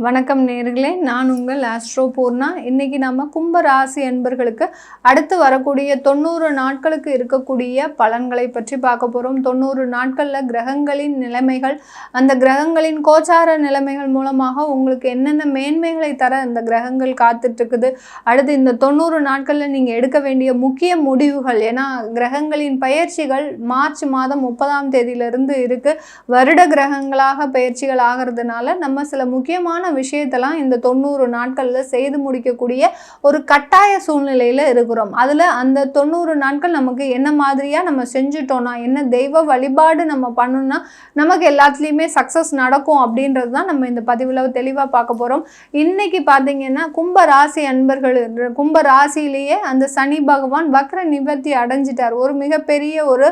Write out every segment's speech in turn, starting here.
வணக்கம் நேயர்களே, நான் உங்கள் ஆஸ்ட்ரோ பூர்ணா. இன்னைக்கு நம்ம கும்ப ராசி அன்பர்களுக்கு அடுத்து வரக்கூடிய 90 நாட்களுக்கு இருக்கக்கூடிய பலன்களை பற்றி பார்க்க போகிறோம். 90 நாட்களில் கிரகங்களின் நிலைமைகள், அந்த கிரகங்களின் கோச்சார நிலைமைகள் மூலமாக உங்களுக்கு என்னென்ன மேன்மைகளை தர அந்த கிரகங்கள் காத்துட்ருக்குது. அடுத்து இந்த 90 நாட்களில் நீங்கள் எடுக்க வேண்டிய முக்கிய முடிவுகள், ஏன்னா கிரகங்களின் பயிற்சிகள் மார்ச் மாதம் 30ஆம் தேதியிலிருந்து இருக்குது. வருட கிரகங்களாக பயிற்சிகள் ஆகிறதுனால நம்ம சில முக்கியமான விஷயத்தெல்லாம் இந்த 90 நாட்கள்ல செய்து முடிக்கக்கூடிய ஒரு கட்டாய சூழ்நிலையில இருக்கிறோம். அதுல அந்த 90 நாட்கள் நமக்கு என்ன மாதிரியா நம்ம செஞ்சுட்டோம்னா, என்ன தெய்வ வழிபாடு நம்ம பண்ணணும்னா நமக்கு எல்லாத்துலேயுமே சக்சஸ் நடக்கும் அப்படின்றது தான் நம்ம இந்த பதிவில் தெளிவாக பார்க்க போகிறோம். இன்னைக்கு பார்த்தீங்கன்னா கும்ப ராசி அன்பர்கள், கும்ப ராசியிலேயே அந்த சனி பகவான் வக்ர நிவர்த்தி அடைஞ்சிட்டார். ஒரு மிகப்பெரிய ஒரு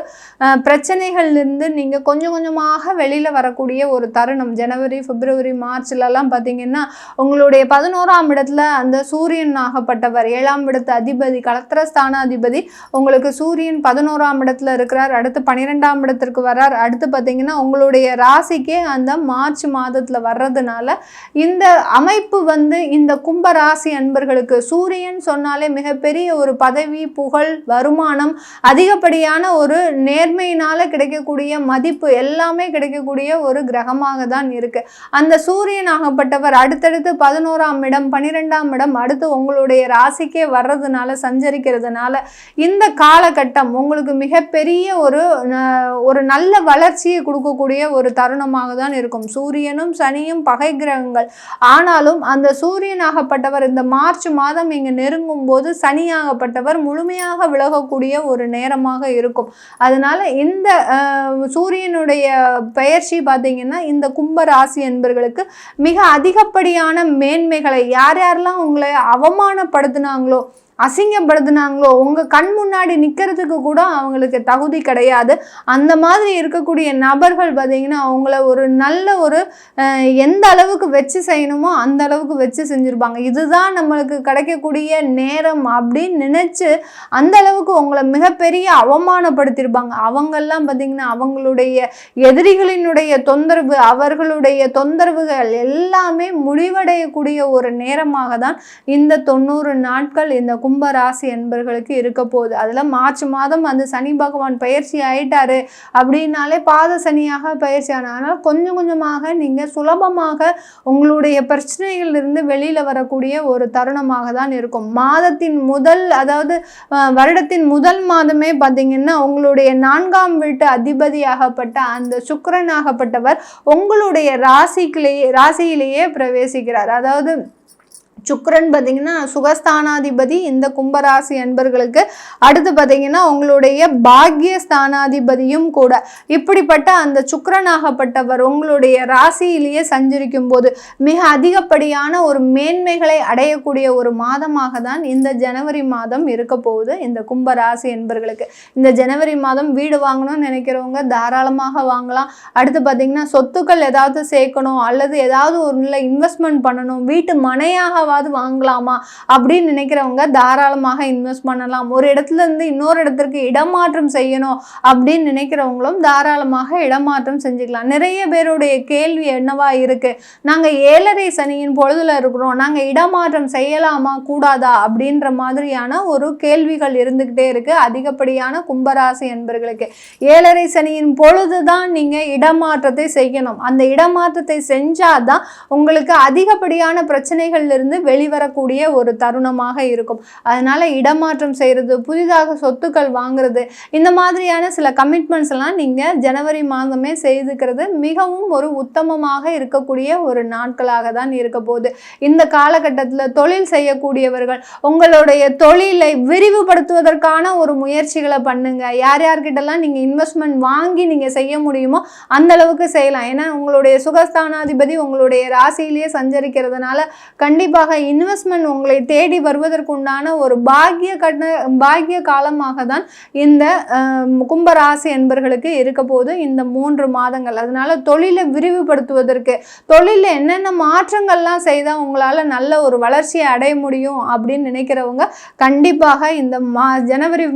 பிரச்சனைகள்லேருந்து நீங்கள் கொஞ்சம் கொஞ்சமாக வெளியில் வரக்கூடிய ஒரு தருணம். ஜனவரி, பிப்ரவரி, மார்ச்லலாம் பார்த்தீங்கன்னா உங்களுடைய 11ஆம் இடத்துல அந்த சூரியன் ஆகப்பட்டவர், 7ஆம் இடத்து அதிபதி, கலத்திரஸ்தானாதிபதி உங்களுக்கு சூரியன் 11ஆம் இடத்துல இருக்கிறார். அடுத்து 12ஆம் இடத்திற்கு வர்றார். அடுத்து பார்த்தீங்கன்னா உங்களுடைய ராசிக்கே அந்த மார்ச் மாதத்தில் வர்றதுனால இந்த அமைப்பு இந்த கும்ப ராசி அன்பர்களுக்கு, சூரியன் சொன்னாலே மிகப்பெரிய ஒரு பதவி, புகழ், வருமானம், அதிகப்படியான ஒரு நேர்மையினால கிடைக்கக்கூடிய மதிப்பு எல்லாமே கிடைக்கக்கூடிய ஒரு கிரகமாக தான் இருக்கு. அந்த சூரியன் ஆகப்பட்டவர் அடுத்தடுத்து 11ஆம் இடம், 12ஆம் இடம், அடுத்து உங்களுடைய ராசிக்கே வர்றதுனால, சஞ்சரிக்கிறதுனால இந்த காலகட்டம் உங்களுக்கு மிகப்பெரிய ஒரு நல்ல வளர்ச்சியை கொடுக்கக்கூடிய ஒரு தருணமாக தான் இருக்கும். சூரியனும் சனியும் பகை கிரகங்கள். ஆனாலும் அந்த சூரியனாகப்பட்டவர் இந்த மார்ச் மாதம் இங்கே நெருங்கும் போது சனியாகப்பட்டவர் முழுமையாக விலகக்கூடிய ஒரு நேரமாக இருக்கும். அதனால இந்த சூரியனுடைய பெயர்ச்சி பார்த்தீங்கன்னா இந்த கும்ப ராசி என்பர்களுக்கு மிக அதிகப்படியான மேன்மைகளை, யார் யாரெல்லாம் உங்களை அவமானப்படுத்தினாங்களோ, அசிங்கப்படுத்தினாங்களோ, உங்கள் கண் முன்னாடி நிற்கிறதுக்கு கூட அவங்களுக்கு தகுதி கிடையாது. அந்த மாதிரி இருக்கக்கூடிய நபர்கள் பார்த்தீங்கன்னா அவங்கள ஒரு நல்ல ஒரு எந்த அளவுக்கு வச்சு செய்யணுமோ அந்த அளவுக்கு வச்சு செஞ்சுருப்பாங்க. இதுதான் நம்மளுக்கு கிடைக்கக்கூடிய நேரம் அப்படின்னு நினச்சி அந்த அளவுக்கு உங்களை மிகப்பெரிய அவமானப்படுத்தியிருப்பாங்க. அவங்கெல்லாம் பார்த்தீங்கன்னா அவங்களுடைய எதிரிகளினுடைய தொந்தரவு, அவர்களுடைய தொந்தரவுகள் எல்லாமே முடிவடையக்கூடிய ஒரு நேரமாக தான் இந்த 90 நாட்கள் இந்த கும்ப ராசி என்பர்களுக்கு இருக்க போகுது. அதில் மார்ச் மாதம் அந்த சனி பகவான் பயிற்சி ஆயிட்டாரு அப்படின்னாலே பாத சனியாக பயிற்சி ஆனால் கொஞ்சம் கொஞ்சமாக நீங்கள் சுலபமாக உங்களுடைய பிரச்சனைகளிலிருந்து வெளியில் வரக்கூடிய ஒரு தருணமாக தான் இருக்கும். மாதத்தின் முதல், அதாவது வருடத்தின் முதல் மாதமே பார்த்தீங்கன்னா உங்களுடைய 4ஆம் வீட்டு அதிபதியாகப்பட்ட அந்த சுக்கிரனாகப்பட்டவர் உங்களுடைய ராசியிலேயே பிரவேசிக்கிறார். அதாவது சுக்கிரன் பார்த்தீங்கன்னா சுகஸ்தானாதிபதி இந்த கும்பராசி அன்பர்களுக்கு. அடுத்து பார்த்தீங்கன்னா உங்களுடைய பாக்கிய ஸ்தானாதிபதியும் கூட. இப்படிப்பட்ட அந்த சுக்கிரனாகப்பட்டவர் உங்களுடைய ராசியிலேயே சஞ்சரிக்கும் போது மிக அதிகப்படியான ஒரு மேன்மைகளை அடையக்கூடிய ஒரு மாதமாக தான் இந்த ஜனவரி மாதம் இருக்க போகுது இந்த கும்பராசி அன்பர்களுக்கு. இந்த ஜனவரி மாதம் வீடு வாங்கணும்னு நினைக்கிறவங்க தாராளமாக வாங்கலாம். அடுத்து பார்த்தீங்கன்னா சொத்துக்கள் ஏதாவது சேர்க்கணும் அல்லது ஏதாவது ஒரு இன்வெஸ்ட்மெண்ட் பண்ணணும், வீட்டு மனையாக வாங்கலாமா அப்படின்னு நினைக்கிறவங்க தாராளமாக இன்வெஸ்ட் பண்ணலாம். ஒரு இடத்துல இருந்து இன்னொரு இடத்திற்கு இடமாற்றம் செய்யணும் அப்படின்னு நினைக்கிறவங்களும் தாராளமாக இடமாற்றம் செஞ்சுக்கலாம். நிறைய பேருடைய கேள்வி என்னவா இருக்கு, நாங்க 7.5 சனியின் பொழுதுல இருக்கிறோம், நாங்க இடமாற்றம் செய்யலாமா கூடாதா அப்படின்ற மாதிரியான ஒரு கேள்விகள் இருந்துகிட்டே இருக்கு அதிகப்படியான கும்பராசி என்பர்களுக்கு. 7.5 சனியின் பொழுதுதான் நீங்க இடமாற்றத்தை செய்யணும். அந்த இடமாற்றத்தை செஞ்சாதான் உங்களுக்கு அதிகப்படியான பிரச்சனைகள்ல இருந்து வெளிவரக்கூடிய ஒரு தருணமாக இருக்கும். அதனால இடமாற்றம் செய்யறது, புதிதாக சொத்துக்கள் வாங்குறது, இந்த மாதிரியான சில கமிட்மெண்ட்ஸ் எல்லாம் நீங்க ஜனவரி மாதமே செய்துக்கிறது மிகவும் ஒரு உத்தமமாக இருக்கக்கூடிய ஒரு நாட்களாக தான் இருக்க போகுது. இந்த காலகட்டத்தில் தொழில் செய்யக்கூடியவர்கள் உங்களுடைய தொழிலை விரிவுபடுத்துவதற்கான ஒரு முயற்சிகளை பண்ணுங்க. யார்கிட்டலாம் நீங்க இன்வெஸ்ட்மெண்ட் வாங்கி நீங்க செய்ய முடியுமோ அந்த அளவுக்கு செய்யலாம். ஏன்னா உங்களுடைய சுகஸ்தானாதிபதி உங்களுடைய ராசியிலேயே சஞ்சரிக்கிறதுனால கண்டிப்பாக கண்டிப்பாக இன்வெஸ்ட்மெண்ட் உங்களை தேடி வருவதற்குண்டான ஒரு பாக்கிய காலமாக தான் இந்த கும்பராசி என்பர்களுக்கு இருக்க போது இந்த 3 மாதங்கள். அதனால தொழிலை விரிவுபடுத்துவதற்கு, தொழிலில் என்னென்ன மாற்றங்கள்லாம் செய்தால் உங்களால் நல்ல ஒரு வளர்ச்சியை அடைய முடியும் அப்படின்னு நினைக்கிறவங்க கண்டிப்பாக இந்த ஜனவரி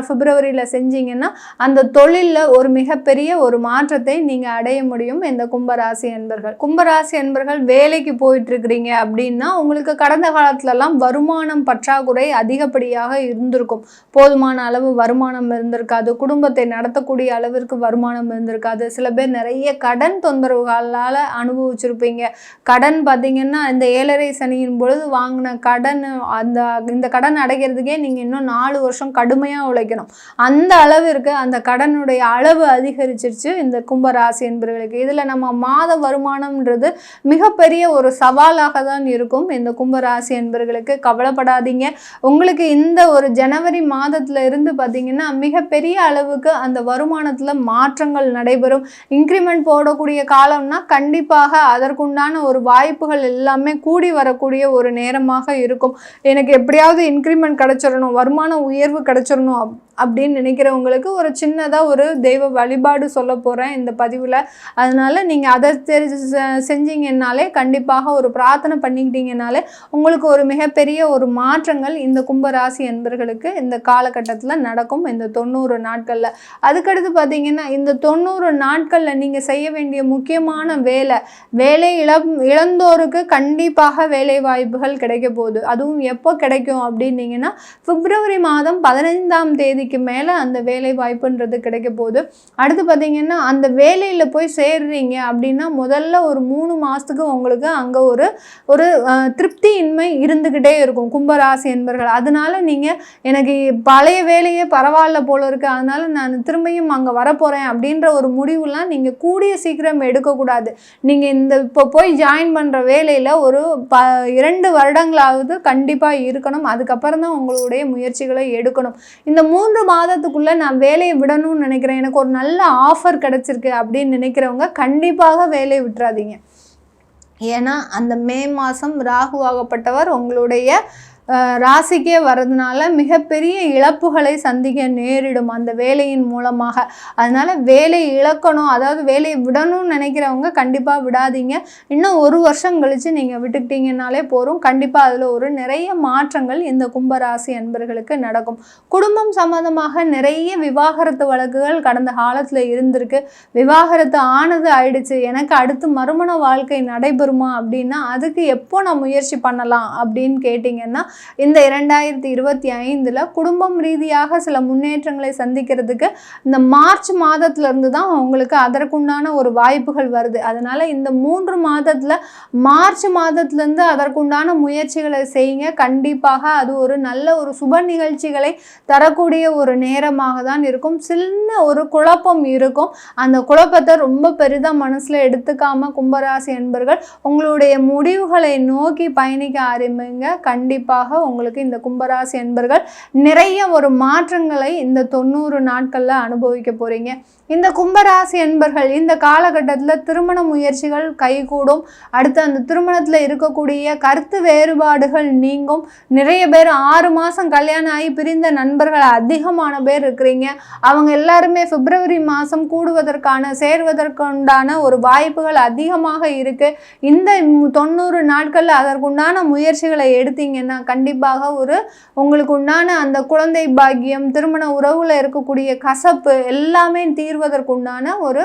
பிப்ரவரியில் செஞ்சீங்கன்னா அந்த தொழிலில் ஒரு மிகப்பெரிய ஒரு மாற்றத்தை நீங்கள் அடைய முடியும். இந்த கும்பராசி என்பர்கள் வேலைக்கு போயிட்டு இருக்கிறீங்க அப்படின்னா உங்களுக்கு கடந்த காலத்துலலாம் வருமானம் பற்றாக்குறை அதிகப்படியாக இருந்திருக்கும். போதுமான அளவு வருமானம் இருந்திருக்காது, குடும்பத்தை நடத்தக்கூடிய அளவிற்கு வருமானம் இருந்திருக்காது. சில பேர் நிறைய கடன் தொந்தரவுகளால் அனுபவிச்சிருப்பீங்க. கடன் பார்த்தீங்கன்னா இந்த 7.5 சனியின் பொழுது வாங்கின கடன், இந்த கடன் அடைக்கிறதுக்கே நீங்கள் இன்னும் 4 வருஷம் கடுமையாக உழைக்கணும். அந்த அளவிற்கு அந்த கடனுடைய அளவு அதிகரிச்சிருச்சு இந்த கும்பராசி என்பவர்களுக்கு. இதில் நம்ம மாத வருமானம்ன்றது மிகப்பெரிய ஒரு சவாலாக தான் இருக்கும் இந்த கும்பராசி என்பவர்களுக்கு. கவலைப்படாதீங்க. உங்களுக்கு இந்த ஒரு ஜனவரி மாதத்துல இருந்து பார்த்தீங்கன்னா மிகப்பெரிய அளவுக்கு அந்த வருமானத்தில் மாற்றங்கள் நடைபெறும். இன்க்ரிமெண்ட் போடக்கூடிய காலம்னா கண்டிப்பாக அதற்குண்டான ஒரு வாய்ப்புகள் எல்லாமே கூடி வரக்கூடிய ஒரு நேரமாக இருக்கும். எனக்கு எப்படியாவது இன்க்ரிமெண்ட் கிடைச்சிடணும், வருமான உயர்வு கிடைச்சிடணும் அப்படின்னு நினைக்கிறவங்களுக்கு ஒரு சின்னதாக ஒரு தெய்வ வழிபாடு சொல்ல போகிறேன் இந்த பதிவில். அதனால் நீங்கள் அதை செஞ்சீங்கன்னாலே, கண்டிப்பாக ஒரு பிரார்த்தனை பண்ணிக்கிட்டீங்கனாலே உங்களுக்கு ஒரு மிகப்பெரிய ஒரு மாற்றங்கள் இந்த கும்பராசி என்பர்களுக்கு இந்த காலகட்டத்தில் நடக்கும் இந்த 90 நாட்களில். அதுக்கடுத்து பார்த்தீங்கன்னா இந்த 90 நாட்களில் நீங்கள் செய்ய வேண்டிய முக்கியமான வேலை இழந்தோருக்கு கண்டிப்பாக வேலை வாய்ப்புகள் கிடைக்க போகுது. அதுவும் எப்போ கிடைக்கும் அப்படின்னீங்கன்னா பிப்ரவரி மாதம் 15ஆம் தேதிக்கு மேலே அந்த வேலை வாய்ப்புன்றது கிடைக்க போகுது. அடுத்து பார்த்தீங்கன்னா அந்த வேலையில் போய் சேர்றீங்க அப்படின்னா முதல்ல ஒரு 3 மாதத்துக்கு உங்களுக்கு அங்கே ஒரு திருப்தியின்மை இருந்துக்கிட்டே இருக்கும் கும்பராசி என்பர்கள். அதனால நீங்கள் எனக்கு பழைய வேலையே பரவாயில்ல போல இருக்கு, அதனால நான் திரும்பியும் அங்கே வரப்போகிறேன் அப்படின்ற ஒரு முடிவுலாம் நீங்கள் கூடிய சீக்கிரம் எடுக்கக்கூடாது. நீங்கள் இப்போ போய் ஜாயின் பண்ணுற வேலையில் ஒரு 2 வருடங்களாவது கண்டிப்பாக இருக்கணும். அதுக்கப்புறம் தான் உங்களுடைய முயற்சிகளை எடுக்கணும். இந்த 3 மாதத்துக்குள்ளே நான் வேலையை விடணும்னு நினைக்கிறேன், எனக்கு ஒரு நல்ல ஆஃபர் கிடச்சிருக்கு அப்படின்னு நினைக்கிறவங்க கண்டிப்பாக வேலையை விட்டுறாதீங்க. ஏன்னா அந்த மே மாதம் ராகுவாகப்பட்டவர் உங்களுடைய ராசிக்கே வர்றதுனால மிகப்பெரிய இழப்புகளை சந்திக்க நேரிடும் அந்த வேலையின் மூலமாக. அதனால் வேலை இழக்கணும், அதாவது வேலையை விடணும்னு நினைக்கிறவங்க கண்டிப்பாக விடாதீங்க. இன்னும் 1 வருஷம் கழித்து நீங்கள் விட்டுக்கிட்டீங்கன்னாலே போதும். கண்டிப்பாக அதில் ஒரு நிறைய மாற்றங்கள் இந்த கும்பராசி என்பர்களுக்கு நடக்கும். குடும்பம் சம்மந்தமாக நிறைய விவாகரத்து வழக்குகள் கடந்த காலத்தில் இருந்திருக்கு. விவாகரத்து ஆயிடுச்சு, எனக்கு அடுத்து மறுமண வாழ்க்கை நடைபெறுமா அப்படின்னா அதுக்கு எப்போ நான் முயற்சி பண்ணலாம் அப்படின்னு கேட்டிங்கன்னா இந்த 2025 குடும்பம் ரீதியாக சில முன்னேற்றங்களை சந்திக்கிறதுக்கு இந்த மார்ச் மாதத்திலிருந்து தான் உங்களுக்கு அதற்குண்டான ஒரு வாய்ப்புகள் வருது. அதனால இந்த 3 மாதத்தில் மார்ச் மாதத்திலேருந்து அதற்குண்டான முயற்சிகளை செய்யுங்க. கண்டிப்பாக அது ஒரு நல்ல ஒரு சுப நிகழ்ச்சிகளை தரக்கூடிய ஒரு நேரமாக தான் இருக்கும். சின்ன ஒரு குழப்பம் இருக்கும், அந்த குழப்பத்தை ரொம்ப பெரிதாக மனசில் எடுத்துக்காம கும்பராசி என்பர்கள் உங்களுடைய முடிவுகளை நோக்கி பயணிக்க ஆரம்பிங்க. கண்டிப்பாக உங்களுக்கு இந்த கும்பராசி என்பர்கள் நிறைய ஒரு மாற்றங்களை இந்த 90 நாட்களில் அனுபவிக்க போறீங்க. இந்த கும்பராசி என்பர்கள் இந்த காலகட்டத்தில் திருமண முயற்சிகள் கைகூடும். அடுத்து அந்த திருமணத்தில் இருக்கக்கூடிய கருத்து வேறுபாடுகள் நீங்கும். நிறைய பேர் 6 மாதம் கல்யாணம் ஆகி பிரிந்த நண்பர்கள் அதிகமான பேர் இருக்கிறீங்க. அவங்க எல்லாருமே பிப்ரவரி மாதம் சேர்வதற்குண்டான ஒரு வாய்ப்புகள் அதிகமாக இருக்கு. இந்த 90 நாட்களில் அதற்குண்டான முயற்சிகளை எடுத்தீங்கன்னா கண்டிப்பாக உங்களுக்கு உண்டான அந்த குழந்தை பாக்கியம், திருமண உறவுல இருக்கக்கூடிய கசப்பு எல்லாமே தீர்வதற்குண்டான ஒரு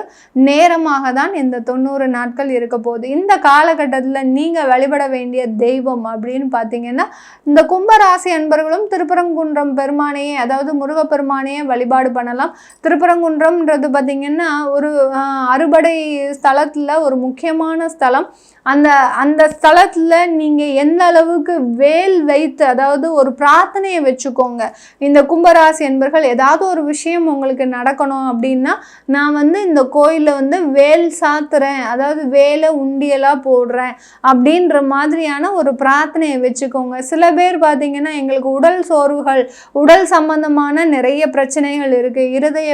நேரமாக தான் இந்த 90 நாட்கள் இருக்க போகுது. இந்த காலகட்டத்தில் நீங்க வழிபட வேண்டிய தெய்வம் அப்படின்னு பார்த்தீங்கன்னா இந்த கும்பராசி அன்பர்களும் திருப்பரங்குன்றம் பெருமானையே, அதாவது முருகப்பெருமானையே வழிபாடு பண்ணலாம். திருப்பரங்குன்றம்ன்றது பார்த்தீங்கன்னா ஒரு அறுபடை ஸ்தலத்தில் ஒரு முக்கியமான ஸ்தலம். அந்த ஸ்தலத்தில் நீங்கள் எந்த அளவுக்கு வேல் வைத்து, அதாவது ஒரு பிரார்த்தனையை வச்சுக்கோங்க. இந்த கும்பராசி என்பர்கள் ஏதாவது ஒரு விஷயம் உங்களுக்கு நடக்கணும் அப்படின்னா, நான் வந்து இந்த கோயிலில் வந்து வேல் சாத்துறேன், அதாவது வேலை உண்டியலாக போடுறேன் அப்படின்ற மாதிரியான ஒரு பிரார்த்தனையை வச்சுக்கோங்க. சில பேர் பார்த்தீங்கன்னா, எங்களுக்கு உடல் சோர்வுகள், உடல் சம்பந்தமான நிறைய பிரச்சனைகள் இருக்குது, இருதய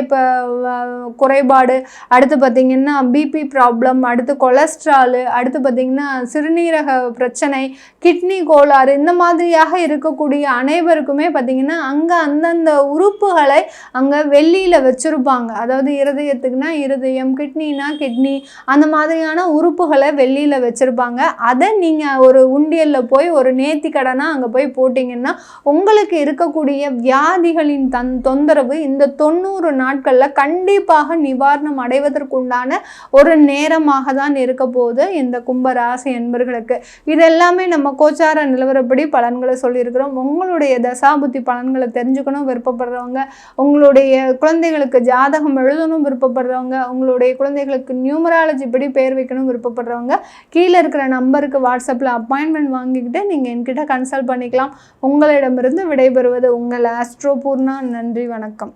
குறைபாடு, அடுத்து பார்த்திங்கன்னா பிபி ப்ராப்ளம், அடுத்து கொலஸ்ட்ராலு, அடுத்து பார்த்திங்கன்னா சிறுநீரக பிரச்சனை, கிட்னி கோளாறு, இந்த மாதிரியாக இருக்கக்கூடிய அனைவருக்குமே பார்த்திங்கன்னா அங்கே அந்தந்த உறுப்புகளை அங்கே வெள்ளியில் வச்சுருப்பாங்க. அதாவது இருதயத்துக்குனா இருதயம், கிட்னினா கிட்னி, அந்த மாதிரியான உறுப்புகளை வெள்ளியில் வச்சுருப்பாங்க. அதை நீங்கள் ஒரு உண்டியலில் போய் ஒரு நேர்த்தி கடனாக அங்கே போய் போட்டிங்கன்னா உங்களுக்கு இருக்கக்கூடிய வியாதிகளின் தொந்தரவு இந்த 90 நாட்களில் கண்டிப்பாக நிவாரணம் அடைவதற்குண்டான ஒரு நேரமாக தான் இருக்க போது இந்த கும்பராசி என்பர்களுக்கு. இதெல்லாமே நம்ம கோச்சார நிலவரப்படி பலன்களை சொல்லியிருக்கிறோம். உங்களுடைய தசாபுத்தி பலன்களை தெரிஞ்சுக்கணும் விருப்பப்படுறவங்க, உங்களுடைய குழந்தைகளுக்கு ஜாதகம் எழுதணும் விருப்பப்படுறவங்க, உங்களுடைய குழந்தைகளுக்கு நியூமராலஜி படி பேர் வைக்கணும் விருப்பப்படுறவங்க, கீழே இருக்கிற நம்பருக்கு வாட்ஸ்அப்பில் அப்பாயின்மெண்ட் வாங்கிக்கிட்டு நீங்கள் என்கிட்ட கன்சல்ட் பண்ணிக்கலாம். உங்களிடமிருந்து விடைபெறுவது உங்கள் ஆஸ்ட்ரோ பூர்ணா. நன்றி, வணக்கம்.